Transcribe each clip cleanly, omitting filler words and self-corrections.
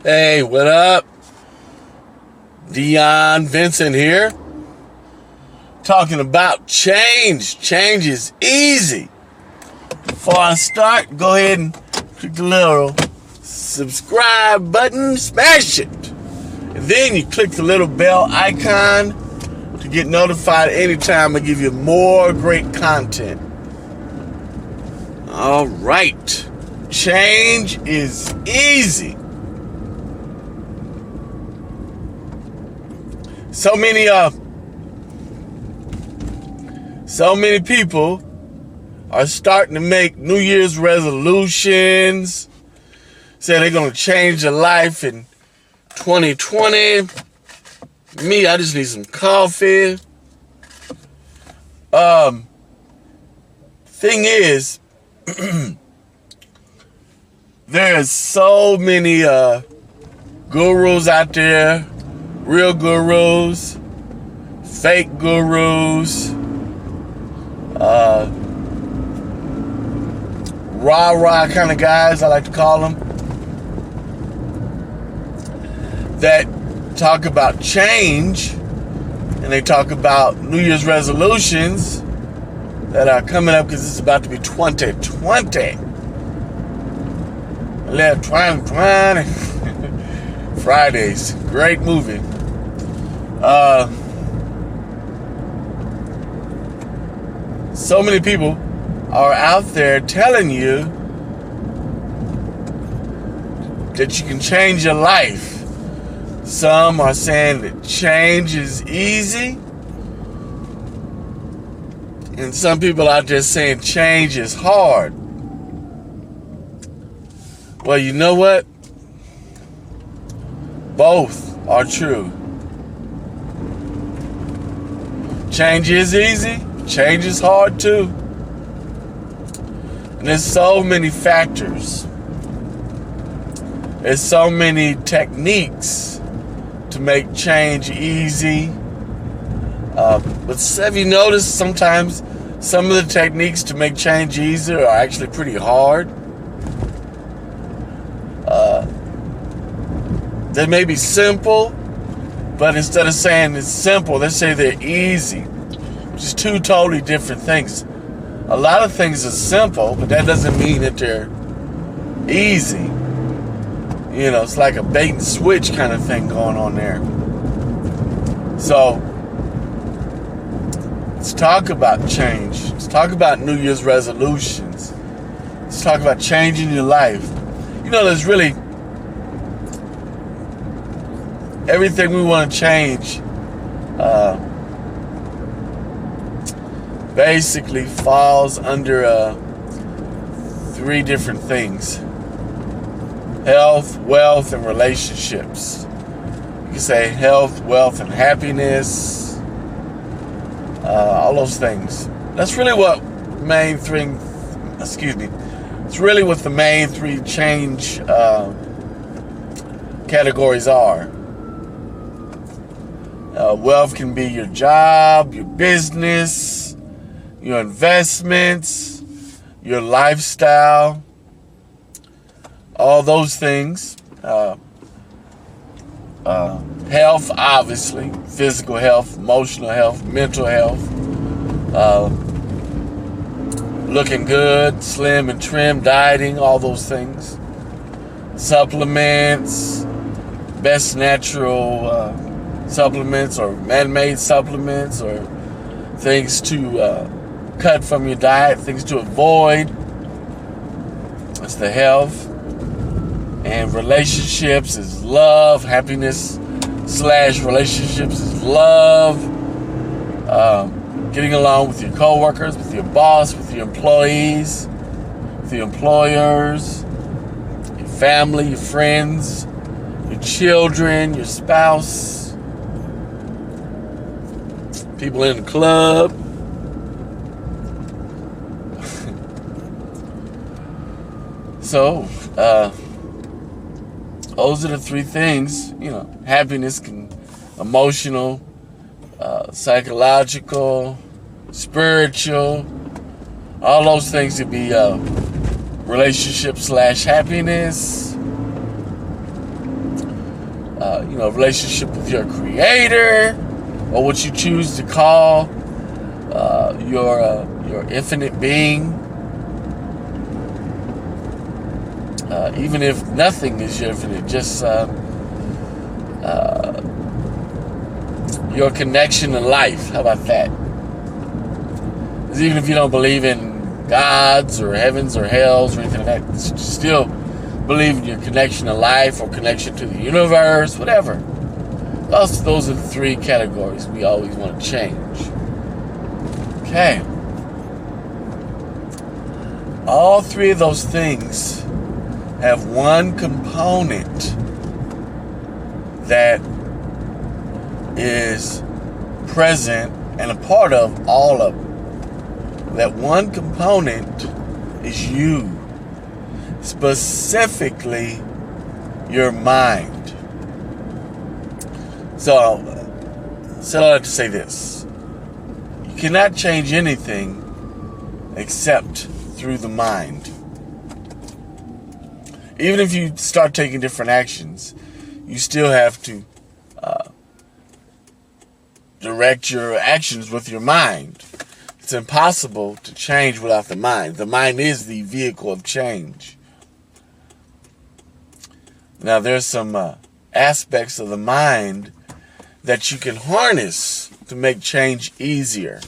Hey, what up? Dion, Vincent here. Talking about change. Change is easy. Before I start, go ahead and click the little subscribe button, smash it. And then you click the little bell icon to get notified anytime I give you more great content. All right. Change is easy. So many people are starting to make New Year's resolutions, say they're going to change their life in 2020. Me, I just need some coffee. Thing is, there's so many gurus out there, real gurus, fake gurus, rah-rah kind of guys, I like to call them, that talk about change, and they talk about New Year's resolutions that are coming up because it's about to be 2020. Let 2020. Fridays, great movie. So many people are out there telling you that you can change your life. Some are saying that change is easy. And some people out there saying change is hard. Well, you know what? Both are true. Change is easy. Change is hard too. And there's so many factors. There's so many techniques to make change easy. But have you noticed sometimes some of the techniques to make change easier are actually pretty hard? They may be simple, but instead of saying it's simple, they say they're easy, which is two totally different things. A lot of things are simple, but that doesn't mean that they're easy. You know, it's like a bait and switch kind of thing going on there. So, let's talk about change. Let's talk about New Year's resolutions. Let's talk about changing your life. You know, there's really everything we want to change basically falls under three different things: health, wealth, and relationships. You can say health, wealth, and happiness. All those things. That's really what It's really what the main three change categories are. Wealth can be your job, your business, your investments, your lifestyle, all those things. Health, obviously, physical health, emotional health, mental health, looking good, slim and trim, dieting, all those things. Supplements, best natural supplements or man-made supplements, or things to cut from your diet, things to avoid. That's the health. And relationships is love. Happiness / relationships is love. Getting along with your coworkers, with your boss, with your employees, with your employers, your family, your friends, your children, your spouse, people in the club. So, those are the three things. You know, happiness can, emotional, psychological, spiritual, all those things could be relationship / happiness. relationship with your creator, or what you choose to call your infinite being. Even if nothing is your infinite, just your connection to life. How about that? Because even if you don't believe in gods or heavens or hells or anything like that, you still believe in your connection to life or connection to the universe, whatever. Those are the three categories we always want to change. Okay. All three of those things have one component that is present and a part of all of them. That one component is you, specifically your mind. So I like to say this: you cannot change anything except through the mind. Even if you start taking different actions, you still have to direct your actions with your mind. It's impossible to change without the mind. The mind is the vehicle of change. Now, there's some aspects of the mind that you can harness to make change easier.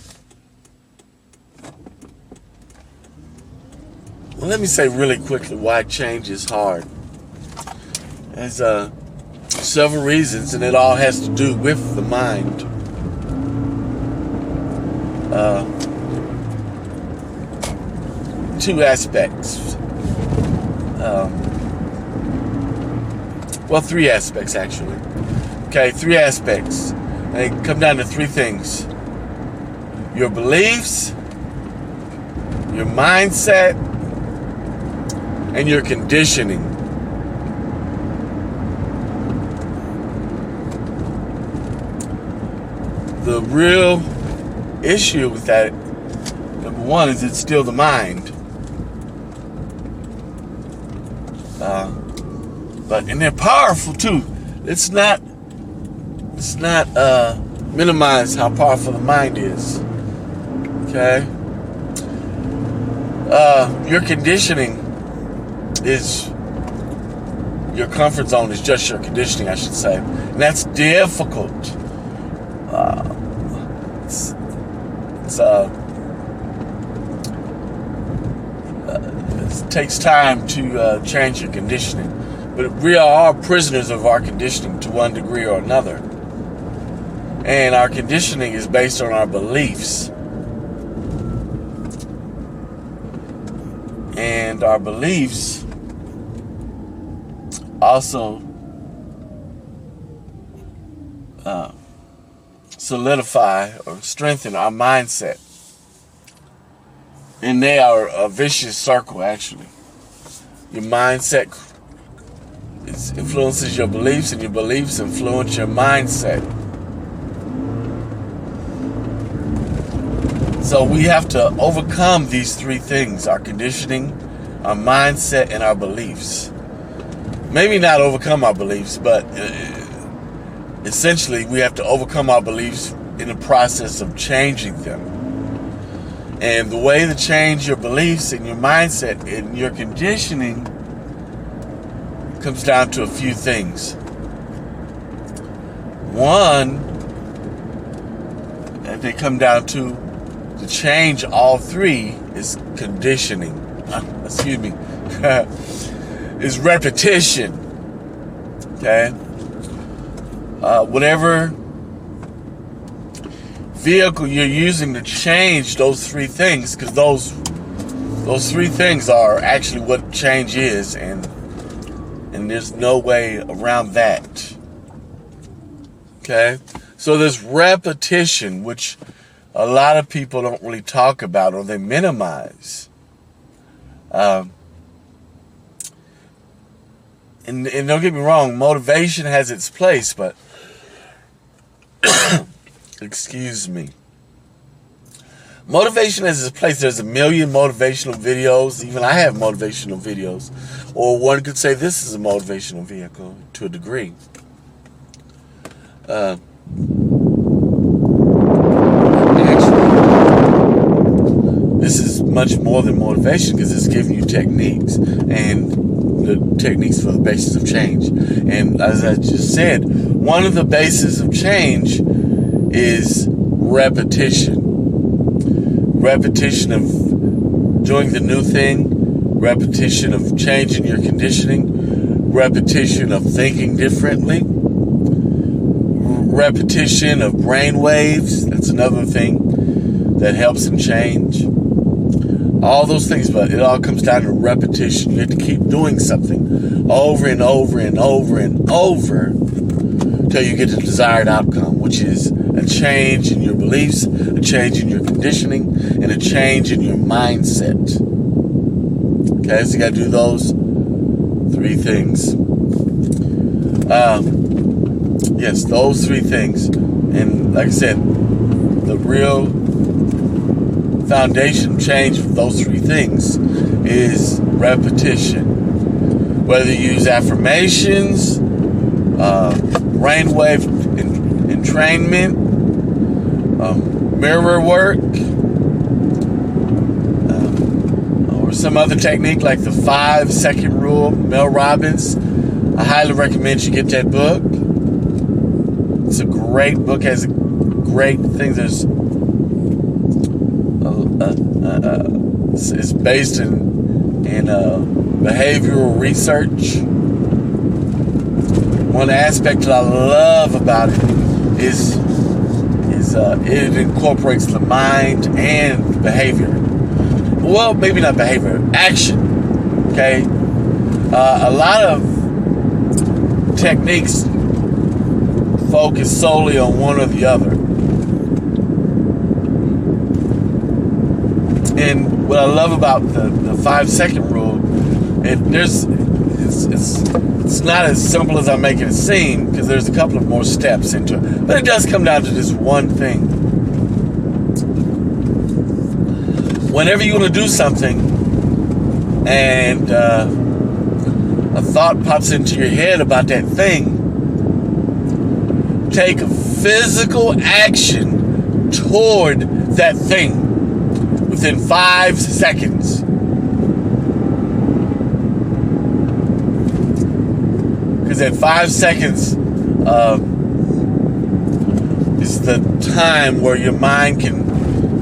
Well, let me say really quickly why change is hard. There's several reasons, and it all has to do with the mind. Two aspects. Three aspects, actually. Okay, three aspects. They come down to three things: your beliefs, your mindset, and your conditioning. The real issue with that, number one, is it's still the mind. And they're powerful too. Let's not minimize how powerful the mind is. Okay? Your conditioning is your comfort zone is just your conditioning, I should say. And that's difficult. It takes time to change your conditioning. But we are all prisoners of our conditioning to one degree or another. And our conditioning is based on our beliefs. And our beliefs also solidify or strengthen our mindset. And they are a vicious circle, actually. Your mindset influences your beliefs, and your beliefs influence your mindset. So we have to overcome these three things: our conditioning, our mindset, and our beliefs. Maybe not overcome our beliefs, but essentially we have to overcome our beliefs in the process of changing them. And the way to change your beliefs and your mindset and your conditioning comes down to a few things. One, and they come down to change all three, is conditioning. Is repetition. Okay? Whatever vehicle you're using to change those three things, because those three things are actually what change is, and there's no way around that. Okay? So there's repetition, which a lot of people don't really talk about, or they minimize. And don't get me wrong, motivation has its place, but excuse me. Motivation has its place. There's a million motivational videos. Even I have motivational videos. Or one could say this is a motivational vehicle to a degree. Actually, this is much more than motivation because it's giving you techniques and the techniques for the basis of change. And as I just said, one of the bases of change is repetition. Repetition of doing the new thing, repetition of changing your conditioning, repetition of thinking differently, repetition of brain waves. That's another thing that helps in change. All those things, but it all comes down to repetition. You have to keep doing something over and over and over and over until you get the desired outcome, which is a change in your beliefs, a change in your conditioning, and a change in your mindset. Okay, so you got to do those three things. Yes, those three things. And like I said, the real foundation change for those three things is repetition. Whether you use affirmations, brainwave entrainment, mirror work, or some other technique like the 5-second rule, Mel Robbins. I highly recommend you get that book. It's a great book, has great things. There's it's based in behavioral research. One aspect that I love about it is it incorporates the mind and behavior. Well, maybe not behavior, action. Okay, a lot of techniques focus solely on one or the other. And what I love about the 5-second rule, it's not as simple as I make it seem, because there's a couple of more steps into it. But it does come down to this one thing. Whenever you want to do something and a thought pops into your head about that thing, take a physical action toward that thing within 5 seconds. Because at 5 seconds is the time where your mind can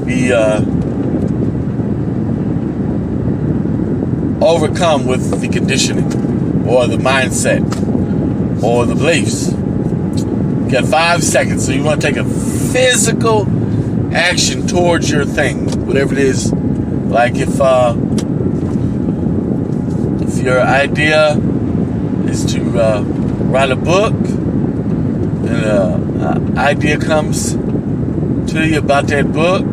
be overcome with the conditioning or the mindset or the beliefs. You got 5 seconds, so you want to take a physical action towards your thing, whatever it is. Like if your idea is to write a book, and an idea comes to you about that book,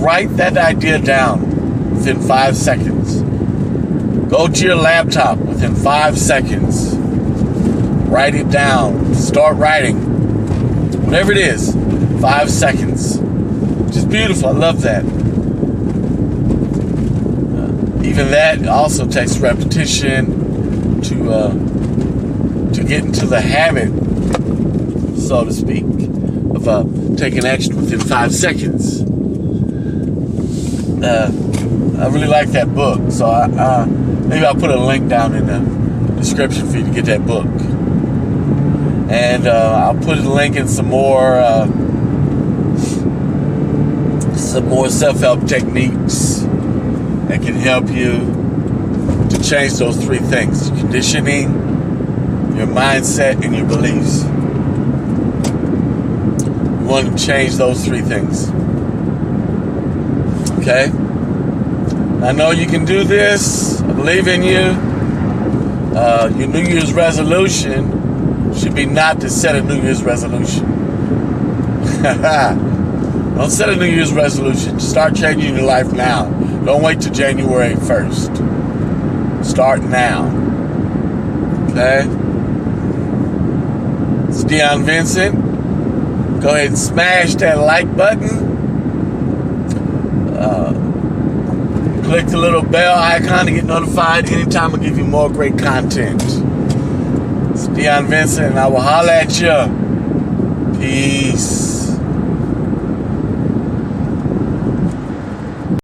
write that idea down within 5 seconds. Go to your laptop within 5 seconds. Write it down. Start writing. Whatever it is, 5 seconds. Just beautiful. I love that. Even that also takes repetition to get into the habit, so to speak, of taking action within 5 seconds. I really like that book, so maybe I'll put a link down in the description for you to get that book. And I'll put a link in some more self-help techniques that can help you to change those three things: conditioning, your mindset, and your beliefs. You want to change those three things. Okay? I know you can do this. I believe in you. Your New Year's resolution should be not to set a New Year's resolution. Don't set a New Year's resolution. Start changing your life now. Don't wait till January 1st. Start now. Okay? It's Dion Vincent. Go ahead and smash that like button. Click the little bell icon to get notified anytime I give you more great content. It's Dion Vincent, and I will holler at you. Peace.